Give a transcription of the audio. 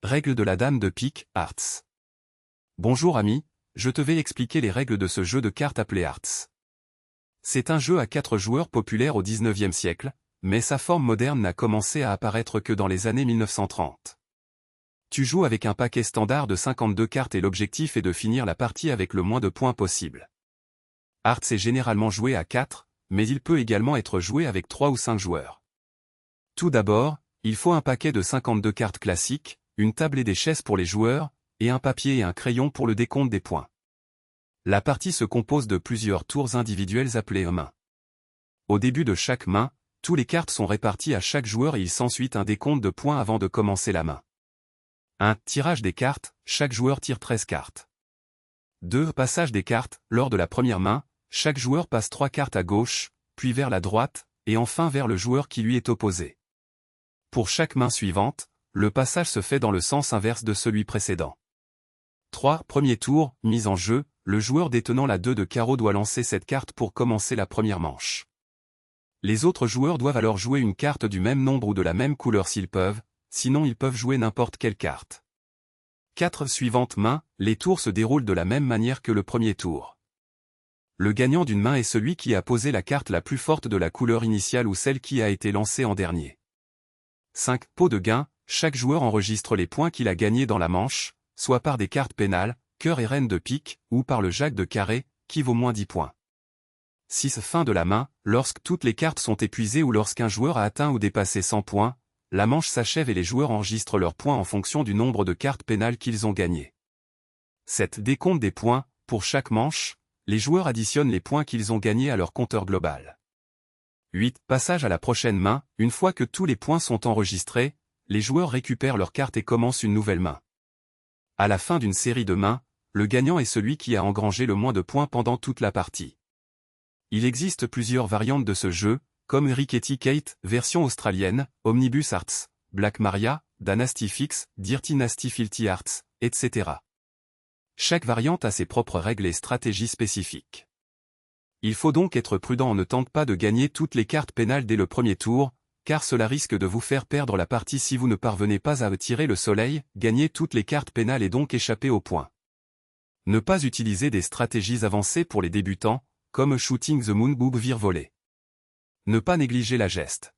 Règles de la dame de pique, Hearts. Bonjour ami, je te vais expliquer les règles de ce jeu de cartes appelé Hearts. C'est un jeu à 4 joueurs populaire au 19e siècle, mais sa forme moderne n'a commencé à apparaître que dans les années 1930. Tu joues avec un paquet standard de 52 cartes et l'objectif est de finir la partie avec le moins de points possible. Hearts est généralement joué à 4, mais il peut également être joué avec 3 ou 5 joueurs. Tout d'abord, il faut un paquet de 52 cartes classiques, une table et des chaises pour les joueurs, et un papier et un crayon pour le décompte des points. La partie se compose de plusieurs tours individuels appelés mains. Au début de chaque main, toutes les cartes sont réparties à chaque joueur et il s'ensuit un décompte de points avant de commencer la main. 1. Tirage des cartes, chaque joueur tire 13 cartes. 2. Passage des cartes, lors de la première main, chaque joueur passe 3 cartes à gauche, puis vers la droite, et enfin vers le joueur qui lui est opposé. Pour chaque main suivante, le passage se fait dans le sens inverse de celui précédent. 3. Premier tour, mise en jeu, le joueur détenant la 2 de carreau doit lancer cette carte pour commencer la première manche. Les autres joueurs doivent alors jouer une carte du même nombre ou de la même couleur s'ils peuvent, sinon ils peuvent jouer n'importe quelle carte. 4. Suivante main, les tours se déroulent de la même manière que le premier tour. Le gagnant d'une main est celui qui a posé la carte la plus forte de la couleur initiale ou celle qui a été lancée en dernier. 5. Pot de gain, chaque joueur enregistre les points qu'il a gagnés dans la manche, soit par des cartes pénales, cœur et reine de pique, ou par le jack de carré, qui vaut moins 10 points. 6. Fin de la main, lorsque toutes les cartes sont épuisées ou lorsqu'un joueur a atteint ou dépassé 100 points, la manche s'achève et les joueurs enregistrent leurs points en fonction du nombre de cartes pénales qu'ils ont gagnées. 7. Décompte des points, pour chaque manche, les joueurs additionnent les points qu'ils ont gagnés à leur compteur global. 8. Passage à la prochaine main, une fois que tous les points sont enregistrés, les joueurs récupèrent leurs cartes et commencent une nouvelle main. À la fin d'une série de mains, le gagnant est celui qui a engrangé le moins de points pendant toute la partie. Il existe plusieurs variantes de ce jeu, comme Rickety Kate, version australienne, Omnibus Hearts, Black Maria, Dynasty Fix, Dirty Nasty Filthy Hearts, etc. Chaque variante a ses propres règles et stratégies spécifiques. Il faut donc être prudent en ne tentant pas de gagner toutes les cartes pénales dès le premier tour, car cela risque de vous faire perdre la partie si vous ne parvenez pas à tirer le soleil, gagner toutes les cartes pénales et donc échapper aux points. Ne pas utiliser des stratégies avancées pour les débutants, comme Shooting the Moon ou Virevoler. Ne pas négliger la geste.